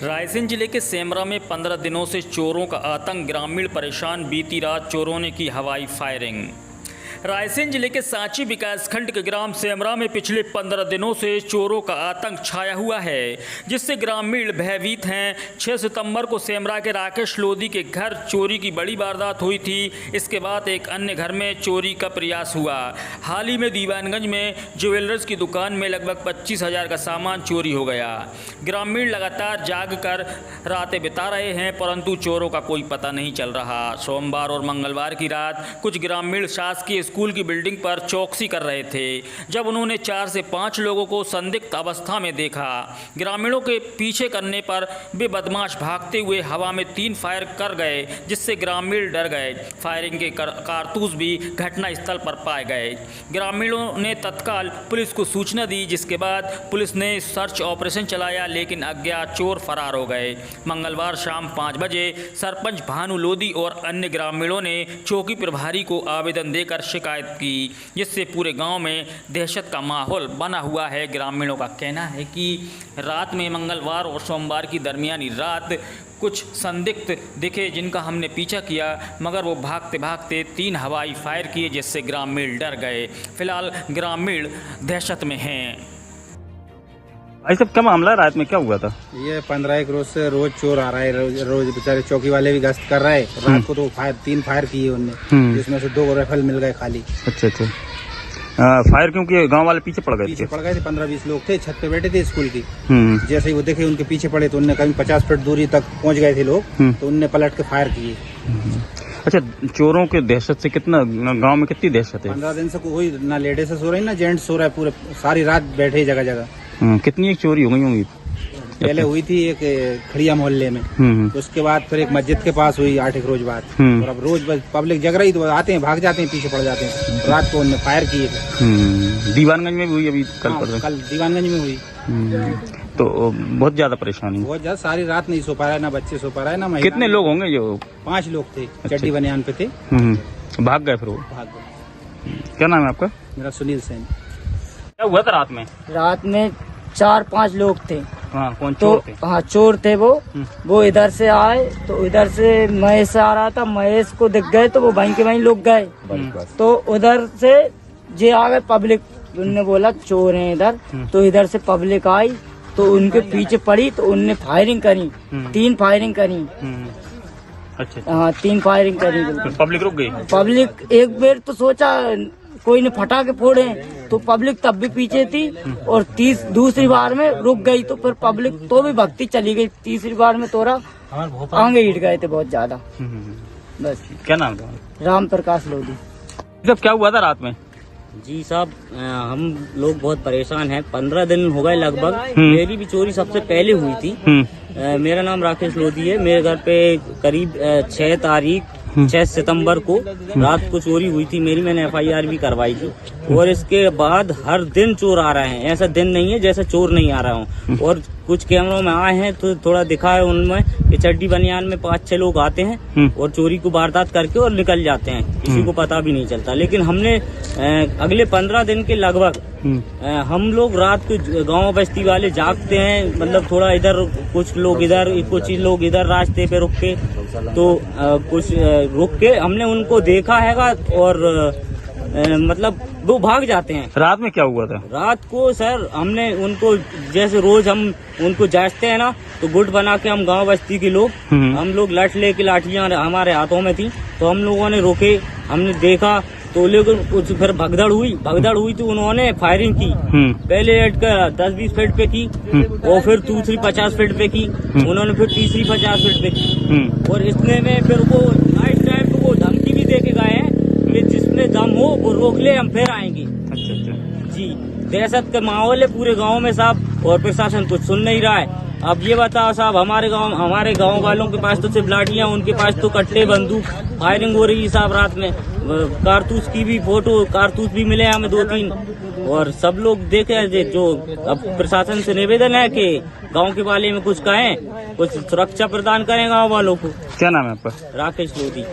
रायसेन जिले के सेमरा में 15 दिनों से चोरों का आतंक, ग्रामीण परेशान। बीती रात चोरों ने की हवाई फायरिंग। रायसेन जिले के सांची विकासखंड के ग्राम सेमरा में पिछले 15 दिनों से चोरों का आतंक छाया हुआ है, जिससे ग्रामीण भयभीत हैं। 6 सितंबर को सेमरा के राकेश लोधी के घर चोरी की बड़ी वारदात हुई थी। इसके बाद एक अन्य घर में चोरी का प्रयास हुआ। हाल ही में दीवानगंज में ज्वेलर्स की दुकान में लगभग 25,000 का सामान चोरी हो गया। ग्रामीण लगातार जाग कर रातें बिता रहे हैं, परंतु चोरों का कोई पता नहीं चल रहा। सोमवार और मंगलवार की रात कुछ ग्रामीण शासकीय स्कूल की बिल्डिंग पर चौकसी कर रहे थे, जब उन्होंने 4 से 5 लोगों को संदिग्ध अवस्था में देखा। ग्रामीणों के पीछे करने पर वे बदमाश भागते हुए हवा में 3 फायर कर गए, जिससे ग्रामीण डर गए। फायरिंग के कारतूस भी घटनास्थल पर पाए गए। ग्रामीणों ने तत्काल पुलिस को सूचना दी, जिसके बाद पुलिस ने सर्च ऑपरेशन चलाया, लेकिन अज्ञात चोर फरार हो गए। मंगलवार शाम 5 बजे सरपंच भानु लोधी और अन्य ग्रामीणों ने चौकी प्रभारी को आवेदन देकर शिकायत की, जिससे पूरे गांव में दहशत का माहौल बना हुआ है। ग्रामीणों का कहना है कि रात में मंगलवार और सोमवार की दरमियानी रात कुछ संदिग्ध दिखे, जिनका हमने पीछा किया, मगर वो भागते भागते 3 हवाई फायर किए, जिससे ग्रामीण डर गए। फिलहाल ग्रामीण दहशत में हैं। भाई साहब, क्या मामला है? रात में क्या हुआ था? ये 15 रोज से रोज चोर आ रहा है। रोज बेचारे चौकी वाले भी गश्त कर रहे हैं। रात को तो 3 फायर किए उनने, जिसमें से 2 राइफल मिल गए खाली। अच्छा। फायर क्यों किए? गांव वाले पीछे पड़ गए थे? 15-20 लोग थे, छत पे बैठे थे स्कूल की। जैसे ही वो देखे उनके पीछे पड़े तो उनने कहीं 50 फीट दूरी तक पहुंच गए थे लोग, तो उनने पलट के फायर किए। अच्छा, चोरों के दहशत से कितना गांव में कितनी दहशत है? 15 दिन से कोई ना लेडीज सो रही ना जेंट्स सो रहा है। पूरे सारी रात बैठे जगह जगह। कितनी एक चोरी हो गई होंगी? पहले हुई थी एक खड़िया मोहल्ले में, उसके बाद फिर एक मस्जिद के पास हुई 8 रोज बाद। और अब रोज पब्लिक जग रही तो आते हैं, भाग जाते हैं, पीछे पड़ जाते हैं। रात को उन्होंने फायर किए थे। दीवानगंज में भी हुई अभी कल दीवानगंज में हुई। तो बहुत ज्यादा परेशानी, बहुत ज्यादा। सारी रात नहीं सो पा रहा है, ना बच्चे सो पा रहा है, ना महिला। कितने लोग होंगे? जो 5 लोग थे, चड्डी बनियान पे थे। भाग गए फिर वो? भाग गए। क्या नाम है आपका? मेरा सुनील सेन। क्या हुआ था रात में? रात में 4-5 लोग थे। कौन चोर थे? चोर थे वो इधर से आए, तो इधर से महेश आ रहा था। महेश को दिख गए तो वो वहीं के वहीं लोग गए। तो उधर से जे आ गए पब्लिक, उनने बोला चोर हैं इधर। तो इधर से पब्लिक आई तो उनके पीछे पड़ी, तो उनने फायरिंग करी। 3 फायरिंग करी। अच्छा। 3 फायरिंग करी। पब्लिक रुक गई? पब्लिक एक बार तो सोचा कोई ने फटा के फोड़े, तो पब्लिक तब भी पीछे थी। और दूसरी बार में रुक गई, तो फिर पब्लिक तो भी भक्ति चली गई। तीसरी बार में तोरा आगे हिट गए थे बहुत ज्यादा। बस। क्या नाम था? राम प्रकाश लोधी। जब क्या हुआ था रात में? जी साहब, हम लोग बहुत परेशान हैं। 15 दिन हो गए लगभग। मेरी भी चोरी सबसे पहले हुई थी। मेरा नाम राकेश लोधी है। मेरे घर पे करीब 6 सितंबर को रात को चोरी हुई थी मेरी। मैंने FIR भी करवाई थी। और इसके बाद हर दिन चोर आ रहे हैं। ऐसा दिन नहीं है जैसा चोर नहीं आ रहा हूँ। और कुछ कैमरों में आए हैं तो थोड़ा दिखा है उनमें कि चड्डी बनियान में 5-6 लोग आते हैं और चोरी को वारदात करके और निकल जाते हैं, किसी को पता भी नहीं चलता। लेकिन हमने अगले 15 दिन के लगभग हम लोग रात को गांव बस्ती वाले जागते हैं, मतलब थोड़ा इधर कुछ लोग इधर रास्ते पे रुक के, तो कुछ रुक के हमने उनको देखा हैगा और मतलब वो भाग जाते हैं। रात में क्या हुआ था? रात को सर हमने उनको, जैसे रोज हम उनको जांचते हैं ना, तो गुट बना के हम गांव बस्ती के लोग, हम लोग लाठियां हमारे हाथों में थी, तो हम लोगों ने रोके। हमने देखा तो लेकिन कुछ फिर भगदड़ हुई तो उन्होंने फायरिंग की। पहले 10-20 फीट पे की, और फिर दूसरी 50 फीट पे की। उन्होंने फिर तीसरी 50 फीट पे की। और इतने में फिर वो नाइट टाइम पे वो धमकी भी दे के गए हैं कि जिसमें दम हो वो रोक ले, हम फिर आएंगे। अच्छा। जी, दहशत का माहौल है पूरे गांव में साहब, और प्रशासन कुछ सुन नहीं रहा है। अब ये बताओ साहब, हमारे गांव वालों के पास तो सिर्फ लाठियां, उनके पास तो कट्टे, बंदूक। फायरिंग हो रही है साहब रात में। कारतूस की भी कारतूस भी मिले हमें 2-3। और सब लोग देखे जो, अब प्रशासन से निवेदन है कि गांव के बारे में कुछ कहें, कुछ सुरक्षा प्रदान करें गांव वालों को। क्या नाम है आपका? राकेश लोधी।